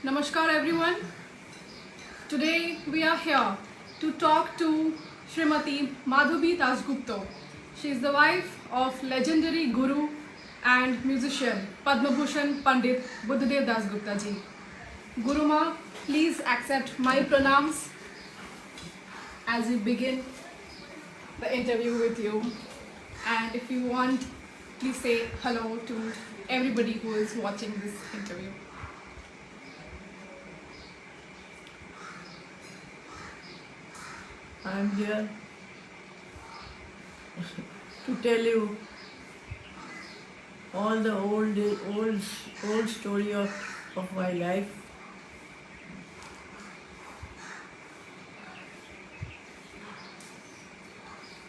Namaskar everyone. Today we are here to talk to Srimati Madhabi Dasgupta. She is the wife of legendary guru and musician Padmabhushan Pandit Buddhadev Dasgupta ji. Guruma, please accept my pranams as we begin the interview with you. And if you want, please say hello to everybody who is watching this interview. I'm here to tell you all the old story of my life.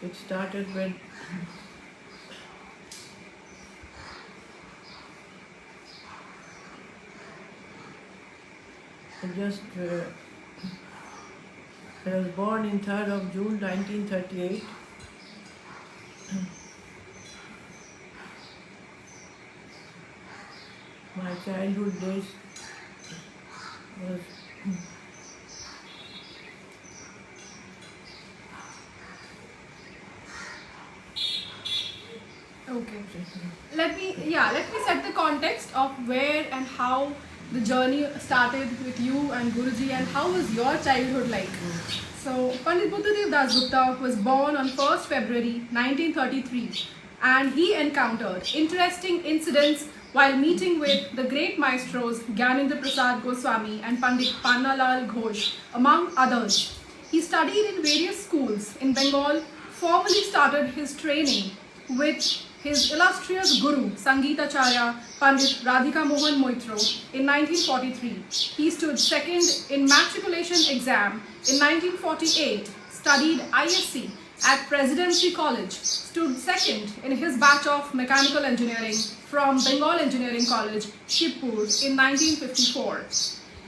It started when I was born in 3rd of June 1938. My childhood days was Okay. Let me set the context of where and how the journey started with you and Guruji, and how was your childhood like? So, Pandit Buddhadev Dasgupta was born on 1st February 1933, and he encountered interesting incidents while meeting with the great maestros Gyanendra Prasad Goswami and Pandit Pannalal Ghosh, among others. He studied in various schools in Bengal, formally started his training with his illustrious guru, Sangeetacharya Pandit Radhika Mohan Moitro, in 1943. He stood second in matriculation exam in 1948, studied ISC at Presidency College, stood second in his batch of mechanical engineering from Bengal Engineering College, Shibpur, in 1954.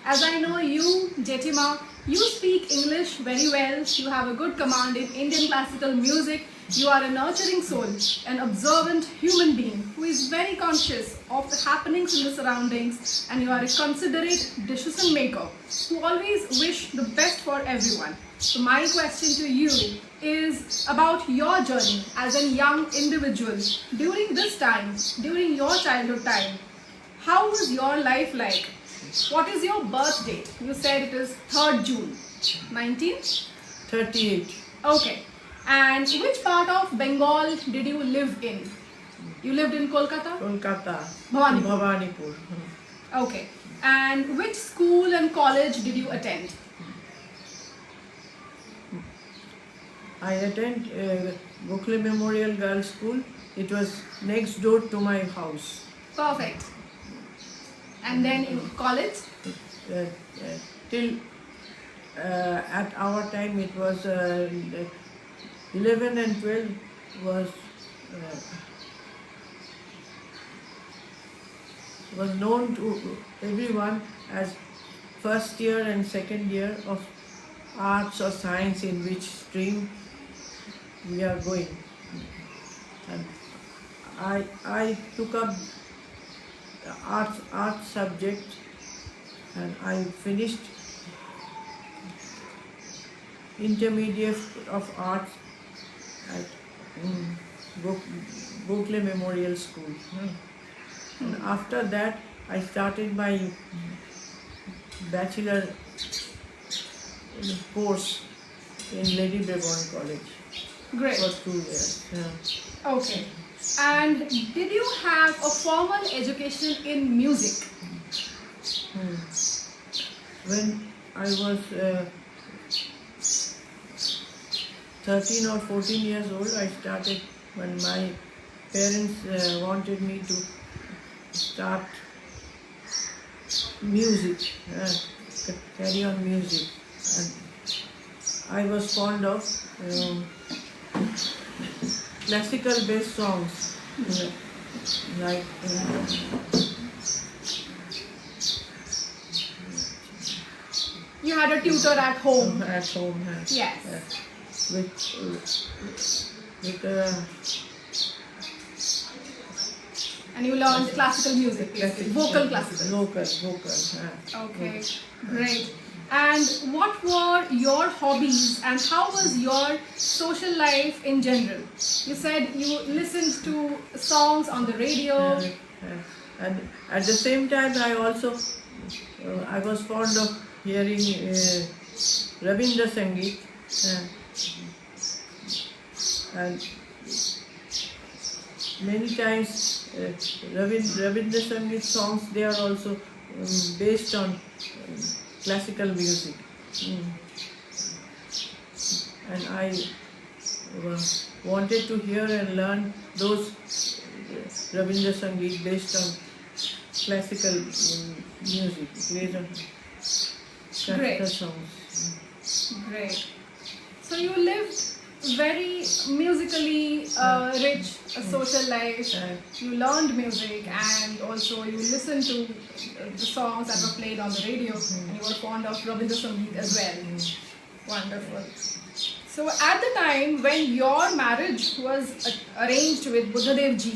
As I know you, Jetima, you speak English very well, you have a good command in Indian classical music, you are a nurturing soul, an observant human being who is very conscious of the happenings in the surroundings, and you are a considerate decision maker who always wish the best for everyone. So my question to you is about your journey as a young individual during this time, during your childhood time. How was your life like? What is your birth date? You said it is 3rd June, 1938. Okay. And which part of Bengal did you live in? You lived in Kolkata? Kolkata, Bhawanipur. Bhawanipur. Okay. And which school and college did you attend? I attend Gokhale Memorial Girls' School. It was next door to my house. Perfect. And then in college? Till at our time it was 11 and 12 was known to everyone as first year and second year of arts or science, in which stream we are going. And I took up the arts subject, and I finished intermediate of arts at Gokhale Memorial School. And after that, I started my bachelor course in Lady Brabourne College. Great. For 2 years. Yeah. Okay. And did you have a formal education in music? When I was 13 or 14 years old, I started, when my parents wanted me to start music, carry on music. And I was fond of classical based songs, like You had a tutor at home. At home, Yes. With And you learned classical music, basically, vocal classical. Vocal. Okay, great. And what were your hobbies and how was your social life in general? You said you listened to songs on the radio. And at the same time, I also I was fond of hearing Rabindra Sangeet, and many times Rabindra Sangeet songs, they are also based on classical music. And I wanted to hear and learn those Rabindra Sangeet based on classical music, based on classical songs. Great. So you lived very musically rich social life. You learned music and also you listened to the songs that were played on the radio, and you were fond of Rabindra Sangeet as well. Wonderful. So at the time when your marriage was arranged with Buddhadev ji,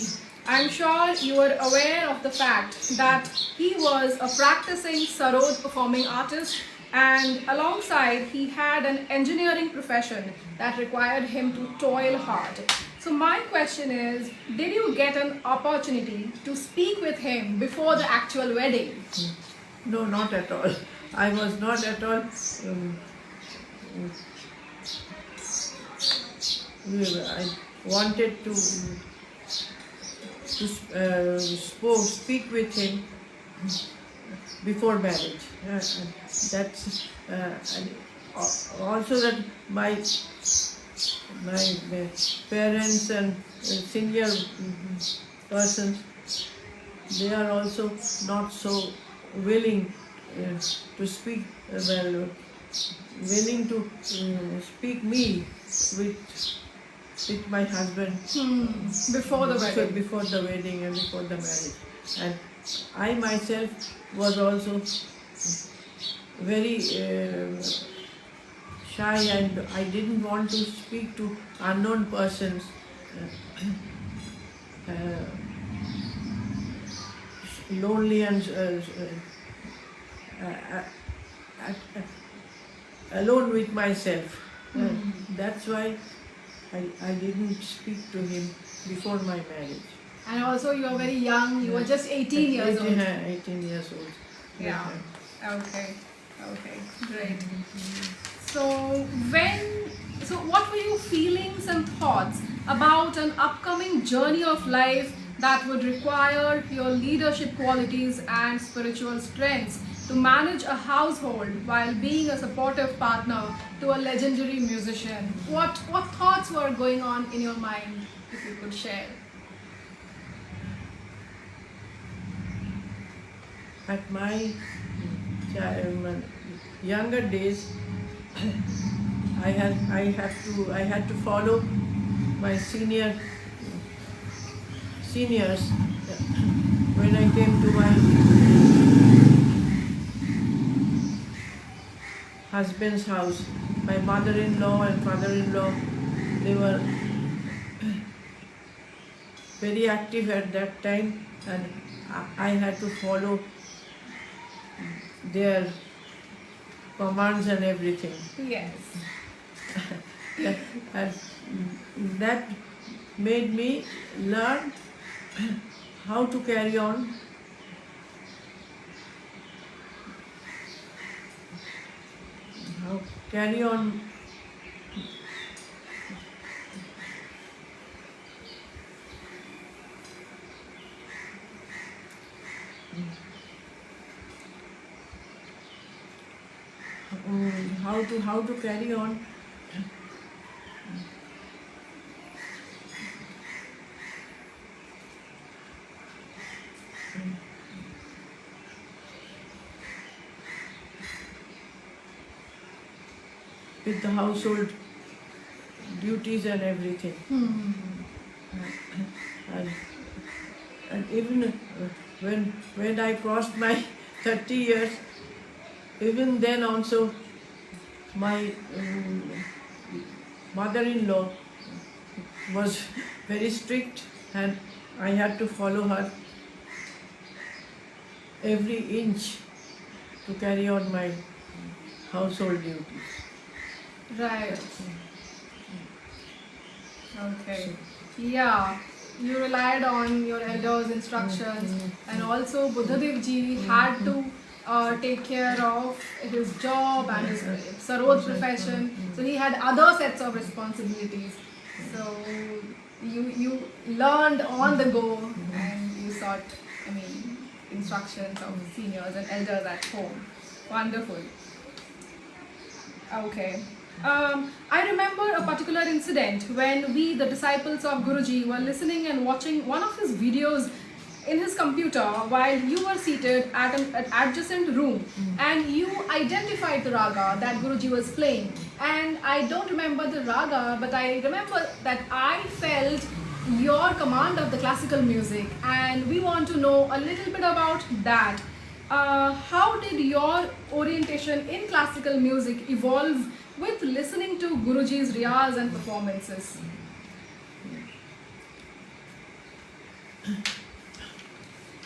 I'm sure you were aware of the fact that he was a practicing Sarod performing artist, and alongside he had an engineering profession that required him to toil hard. So my question is, did you get an opportunity to speak with him before the actual wedding? No, not at all. I was not at all. I wanted to speak with him before marriage. That's and also that my parents and senior persons, they are also not so willing to speak, willing to speak me with my husband before the wedding. Before the wedding and before the marriage. And I myself was also very shy, and I didn't want to speak to unknown persons. Lonely and alone with myself. That's why I didn't speak to him before my marriage. And also you are very young, you were just 18 years old. 18 years old. Yeah. Okay, great. So what were your feelings and thoughts about an upcoming journey of life that would require your leadership qualities and spiritual strengths to manage a household while being a supportive partner to a legendary musician? What thoughts were going on in your mind, if you could share? At my younger days, I had to follow my seniors when I came to my husband's house. My mother-in-law and father-in-law, they were very active at that time, and I had to follow their commands and everything. Yes. And that made me learn how to carry on. How to carry on with the household duties and everything. And even when I crossed my 30 years, even then also my mother-in-law was very strict, and I had to follow her every inch to carry on my household duties. Right. Okay. Yeah. You relied on your elders' instructions, and also Buddhadev ji had to take care of his job and his Sarod profession. So he had other sets of responsibilities. So you learned on the go, and you sought, I mean, instructions of seniors and elders at home. Wonderful. Okay. I remember a particular incident when we, the disciples of Guruji, were listening and watching one of his videos in his computer while you were seated at an adjacent room, and you identified the raga that Guruji was playing. And I don't remember the raga, but I remember that I felt your command of the classical music, and we want to know a little bit about that. How did your orientation in classical music evolve with listening to Guruji's riyas and performances?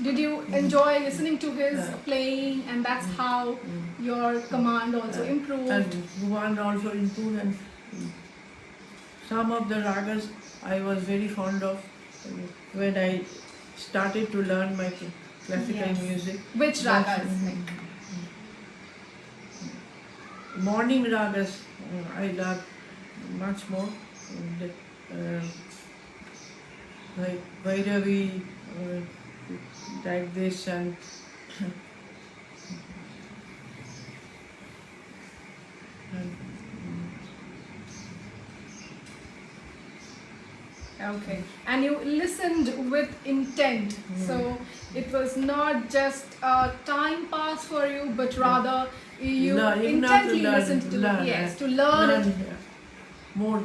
Did you enjoy listening to his playing, and that's how your command also improved? And command also improved, and some of the ragas I was very fond of when I started to learn my classical music. Which ragas? Morning ragas I love much more. Like Madhabi, like this, and Okay, and you listened with intent, so it was not just a time pass for you, but rather you intently listened to to learn it. More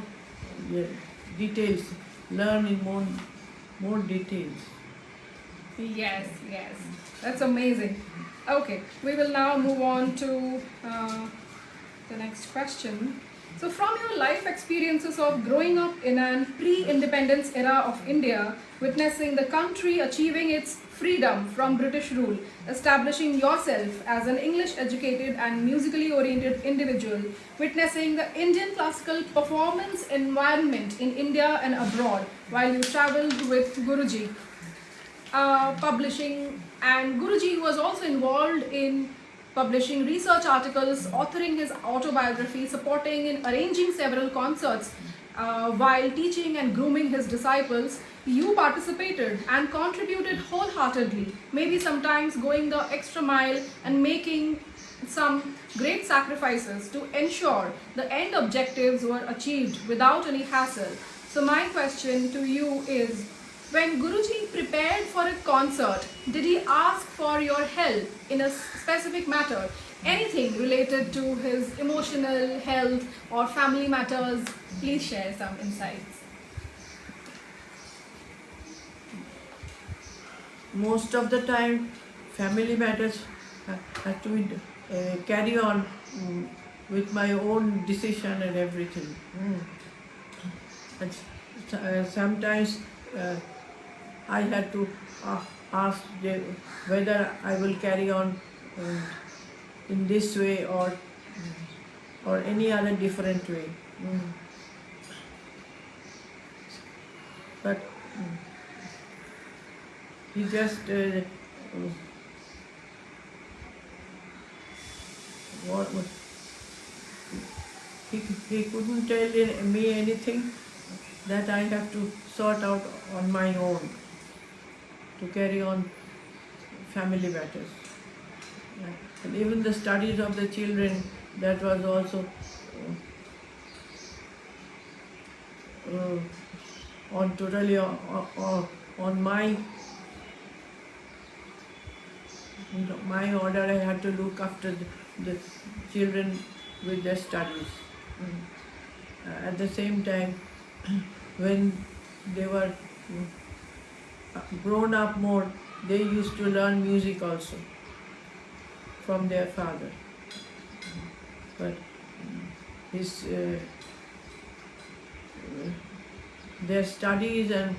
details, learn in more details. Yes, that's amazing. Okay, we will now move on to the next question. So, from your life experiences of growing up in an pre-independence era of India, witnessing the country achieving its freedom from British rule, establishing yourself as an English-educated and musically oriented individual, witnessing the Indian classical performance environment in India and abroad while you traveled with Guruji, publishing, and Guruji was also involved in publishing research articles, authoring his autobiography, supporting and arranging several concerts. While teaching and grooming his disciples, you participated and contributed wholeheartedly, maybe sometimes going the extra mile and making some great sacrifices to ensure the end objectives were achieved without any hassle. So my question to you is, when Guruji prepared for a concert, did he ask for your help in a specific matter? Anything related to his emotional health or family matters? Please share some insights. Most of the time, family matters have to be, carry on with my own decision and everything. And sometimes I had to ask whether I will carry on in this way or any other different way. But he just he couldn't tell me anything that I have to sort out on my own to carry on family matters. And even the studies of the children, that was also on totally on my my order. I had to look after the children with their studies. At the same time, when they were grown up more, they used to learn music also from their father. But his their studies and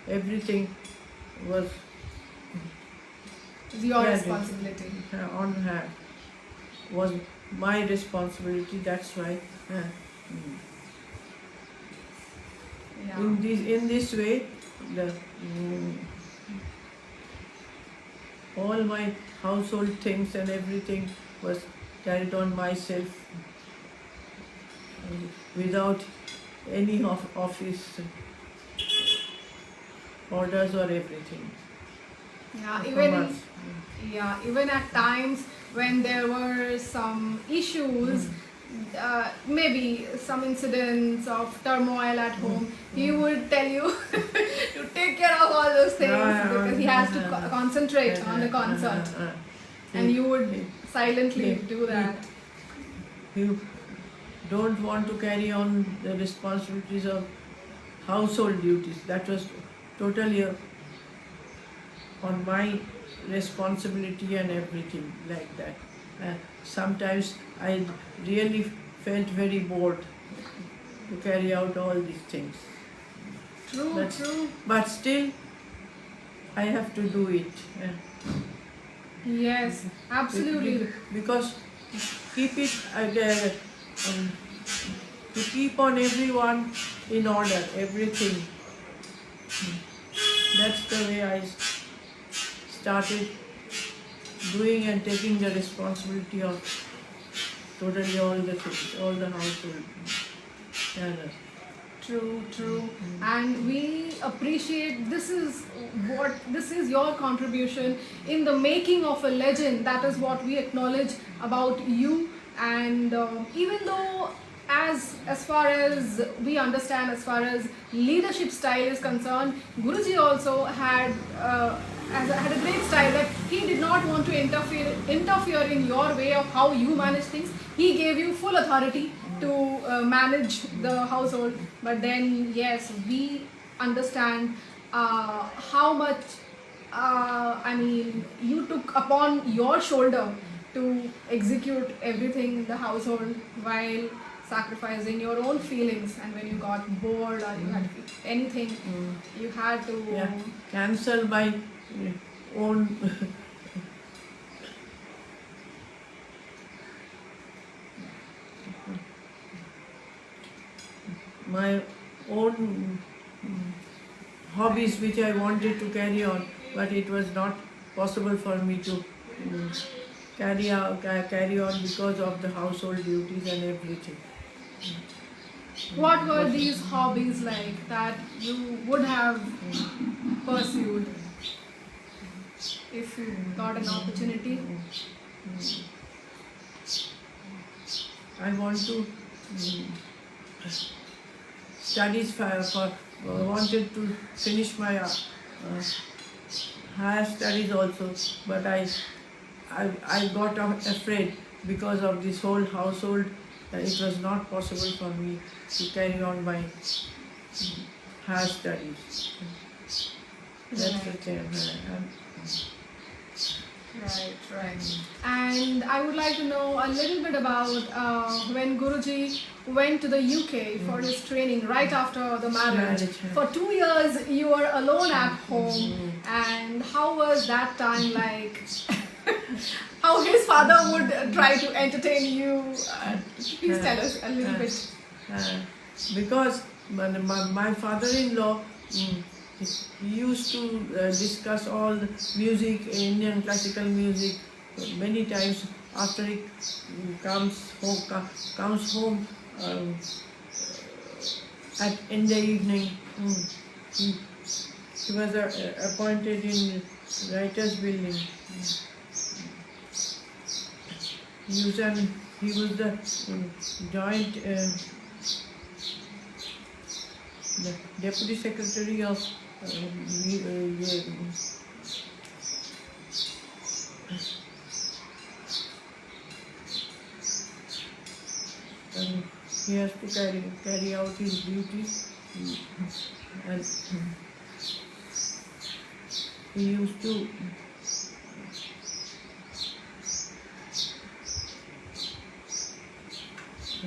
everything was It's your Yeah, responsibility. on her was my responsibility. That's why. Yeah. In this way, the all my household things and everything was carried on myself without any of office orders or everything. Yeah, from even us. even at times when there were some issues, maybe some incidents of turmoil at home, he would tell you to take care of all those things because he has to concentrate on the concert, and you would silently do that. You don't want to carry on the responsibilities of household duties. That was totally on my responsibility and everything like that. Sometimes I really felt very bored to carry out all these things. True, true. But still, I have to do it. Yes, absolutely. Because keep it to keep on everyone in order, everything. That's the way I started doing and taking the responsibility of totally all the things, all the household. Yeah. True, true. And we appreciate this is your contribution in the making of a legend. That is what we acknowledge about you. And even though as far as we understand, as far as leadership style is concerned, Guruji also had had a great style that he did not want to interfere in your way of how you manage things. He gave you full authority to manage the household. But then, yes, we understand how much you took upon your shoulder to execute everything in the household while sacrificing your own feelings, and when you got bored or you had to eat anything, you had to cancel my own my own hobbies which I wanted to carry on, but it was not possible for me to carry on because of the household duties and everything. What were these hobbies like that you would have pursued if you got an opportunity? I want to studies for wanted to finish my higher studies also, but I got afraid because of this whole household. It was not possible for me to carry on my higher studies. That's the thing. Right. And I would like to know a little bit about when Guruji went to the UK for his training right after the marriage. For 2 years you were alone at home, and how was that time like? How his father would try to entertain you? Please tell us a little bit. Because my father-in-law, he used to discuss all the music, Indian classical music, many times after he comes home in the evening. He was appointed in writers' building. He was the joint the deputy secretary of and he has to carry out his duties, and he used to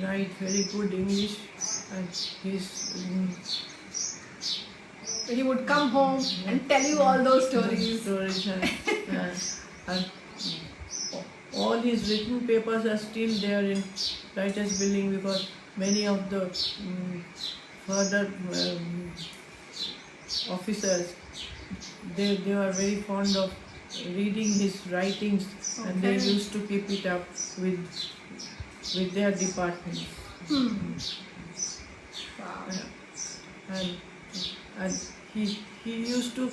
write very good English, and he would come home and tell you all those stories. all his written papers are still there in writer's building, because many of the further officers, they were very fond of reading his writings, and they Okay. used to keep it up with their departments. Wow. And he used to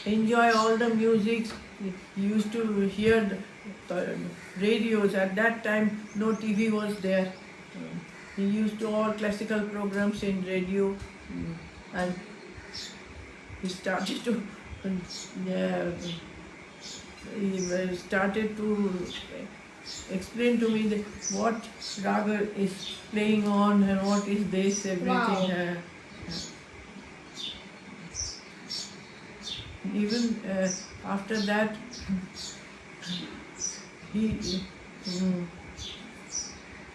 enjoy all the music. He used to hear the radios. At that time, no TV was there. He used to all classical programs in radio, and he started to explain to me what raga is playing on and what is this, everything. Wow. Even after that, he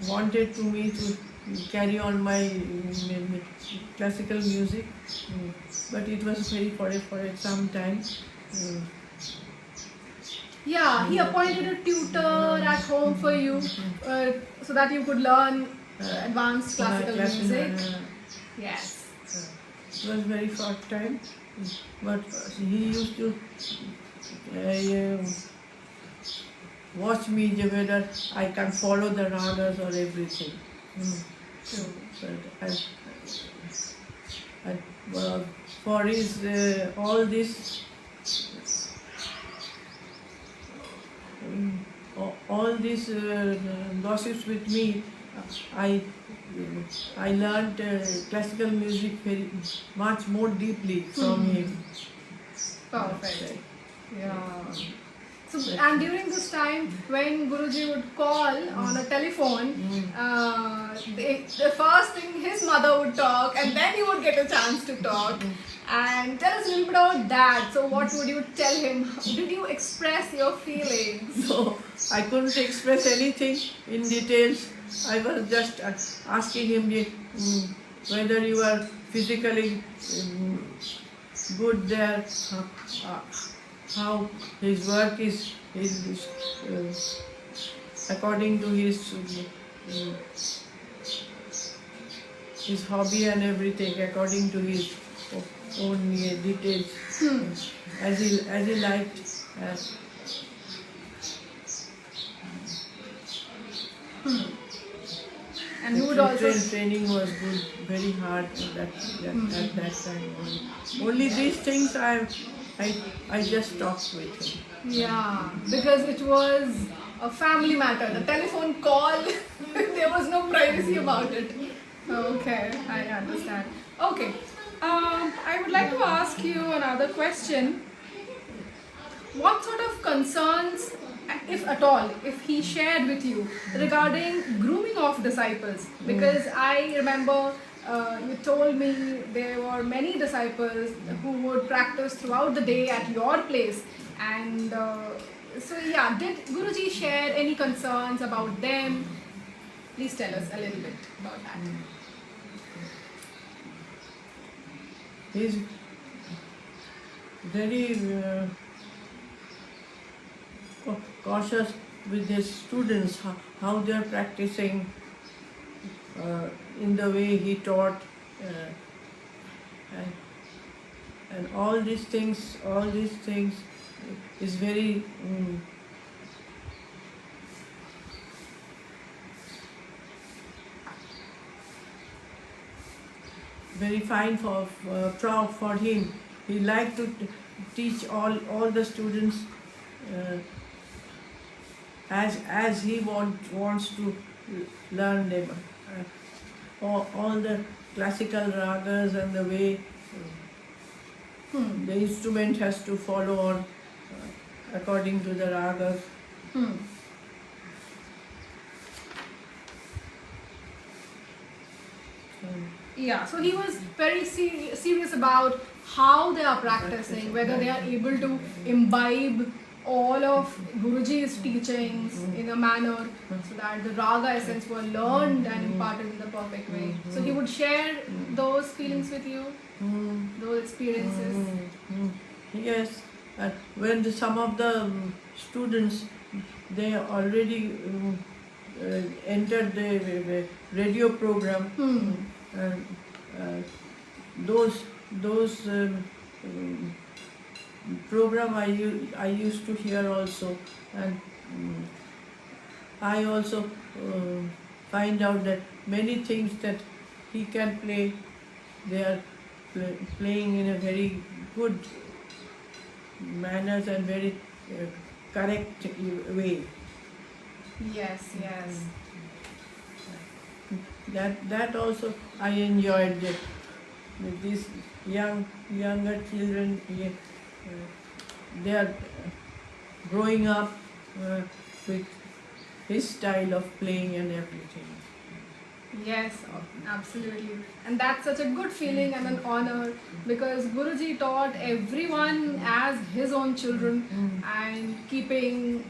wanted to me to carry on my classical music, but it was very for some time. Yeah, he appointed a tutor at home for you so that you could learn advanced classical music. Yes. It was very short time, but he used to watch me whether I can follow the ragas or everything. But for his all this gossips with me, I learned classical music very much more deeply from him. Perfect. Yeah. So, and during this time, when Guruji would call on a telephone, the first thing his mother would talk, and then you would get a chance to talk. And tell us a little bit about that. So, what would you tell him? Did you express your feelings? So I couldn't express anything in details. I was just asking him whether you are physically good there, how his work is according to his hobby and everything, according to his own details, as he liked. And you would also. Training was good, very hard at that time. Only these things I just talked with him. Yeah, because it was a family matter. The telephone call, there was no privacy about it. Okay, I understand. Okay, I would like to ask you another question. What sort of concerns, if at all, if he shared with you regarding grooming of disciples? Because I remember you told me there were many disciples who would practice throughout the day at your place, and so yeah, did Guruji share any concerns about them? Please tell us a little bit about that. He's very cautious with his students, how they are practicing, in the way he taught, and all these things is very very fine for him. He liked to teach all the students as he wants to learn them. All the classical ragas and the way the instrument has to follow on according to the ragas. Yeah, so he was very serious about how they are practicing, whether they are able to imbibe all of Guruji's teachings in a manner so that the raga essence were learned and imparted in the perfect way. So he would share those feelings with you, those experiences. Yes, when some of the students, they already entered the radio program. And those program I used to hear also, and I also find out that many things that he can play, they are playing in a very good manners and very correct way. Yes, yes. That also I enjoyed that with these younger children. They are growing up with his style of playing and everything. Yes, absolutely. And that's such a good feeling and an honor, because Guruji taught everyone as his own children and keeping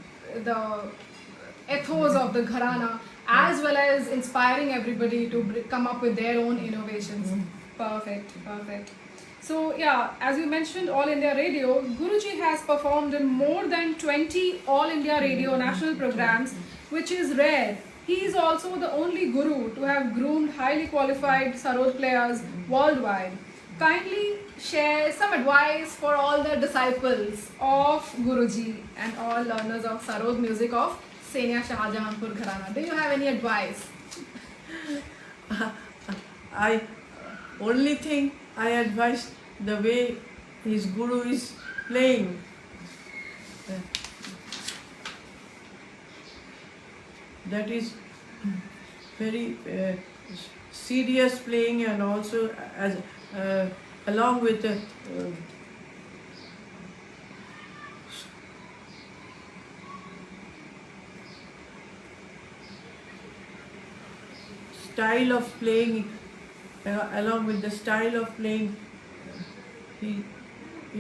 the ethos of the gharana, as well as inspiring everybody to come up with their own innovations. Perfect, perfect. So yeah, as you mentioned, All India Radio, Guruji has performed in more than 20 All India Radio national programs, which is rare. He is also the only Guru to have groomed highly qualified Sarod players worldwide. Kindly share some advice for all the disciples of Guruji and all learners of Sarod music of Senia Shahjahanpur Gharana. Do you have any advice? I only thing I advise the way his guru is playing. That is very serious playing, and also as along with the style of playing, along with the style of playing, he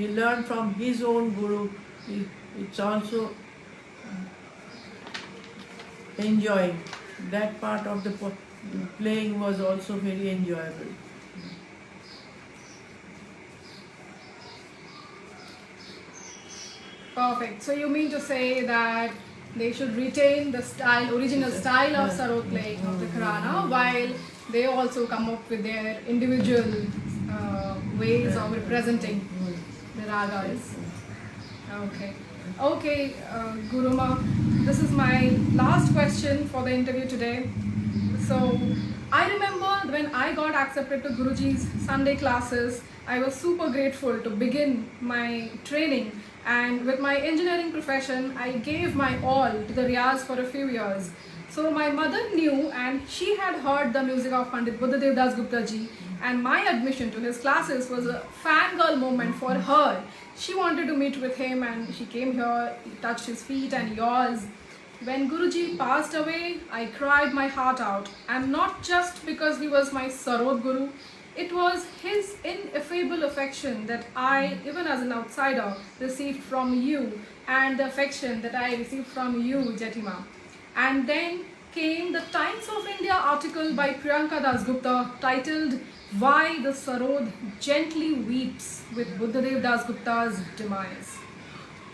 learned from his own guru. It's also enjoying. That part of the playing was also very enjoyable. Perfect. So you mean to say that they should retain the style, original style of Sarod playing of the Gharana, while they also come up with their individual ways of representing the ragas. Okay. Okay, Guruma, this is my last question for the interview today. So, I remember when I got accepted to Guruji's Sunday classes, I was super grateful to begin my training, and with my engineering profession, I gave my all to the riyaz for a few years. So my mother knew, and she had heard the music of Pandit Buddhadev Dasgupta ji, and my admission to his classes was a fangirl moment for her. She wanted to meet with him, and she came here, touched his feet and yours. When Guruji passed away, I cried my heart out, and not just because he was my Sarod Guru. It was his ineffable affection that I, even as an outsider, received from you, and the affection that I received from you, Jetima. And then came the Times of India article by Priyanka Dasgupta titled "Why the Sarod Gently Weeps with Buddhadev Dasgupta's Demise."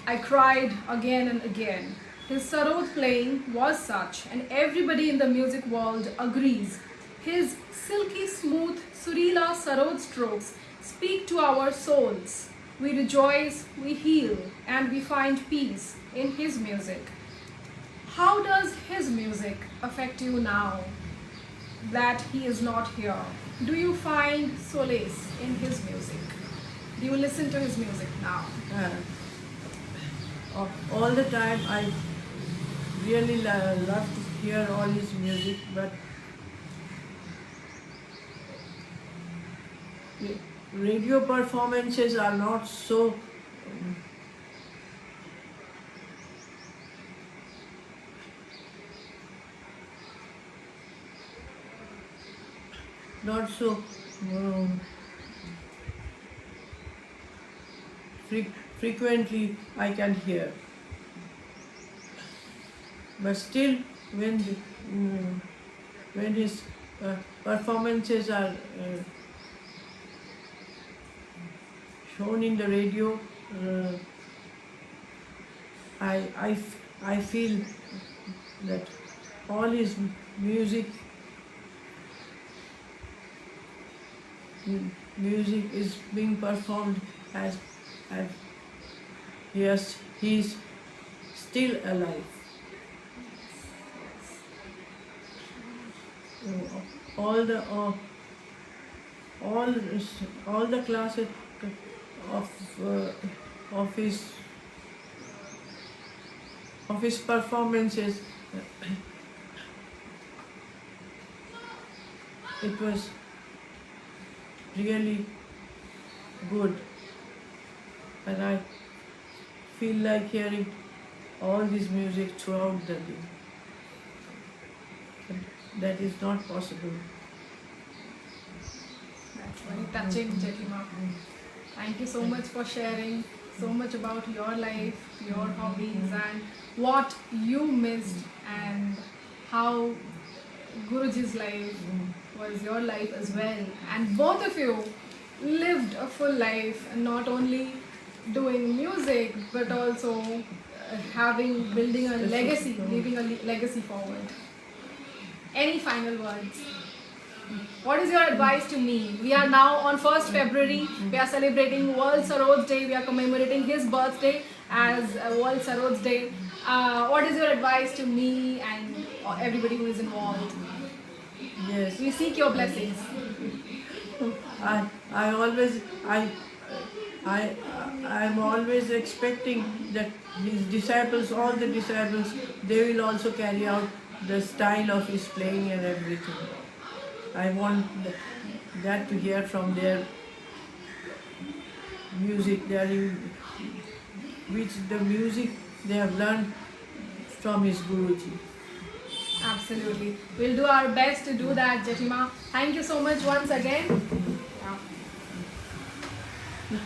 I cried again and again. His Sarod playing was such, and everybody in the music world agrees. His silky smooth Surila Sarod strokes speak to our souls. We rejoice, we heal, and we find peace in his music. How does his music affect you now that he is not here? Do you find solace in his music? Do you listen to his music now? All the time I really love to hear all his music, but radio performances are not so frequently I can hear. But still, when his performances are shown in the radio, I feel that all his music music is being performed as yes, he's still alive. All the all the classes of his performances, it was really good, and I feel like hearing all this music throughout the day. But that is not possible. That's very touching, Jyotima. Thank you so much for sharing so much about your life, your hobbies, and what you missed, and how Guruji's life was your life as well. And both of you lived a full life, and not only doing music, but also building a legacy, leaving a legacy forward. Any final words? What is your advice to me? We are now on 1st February. We are celebrating World Sarod Day. We are commemorating his birthday as World Sarod Day. What is your advice to me and everybody who is involved? Yes, We seek your blessings. I always I'm always expecting that his disciples, all the disciples, they will also carry out the style of his playing and everything. I want that to hear from their music, which the music they have learned from his Guruji. Absolutely. We'll do our best to do that, Jyotima. Thank you so much once again. Yeah.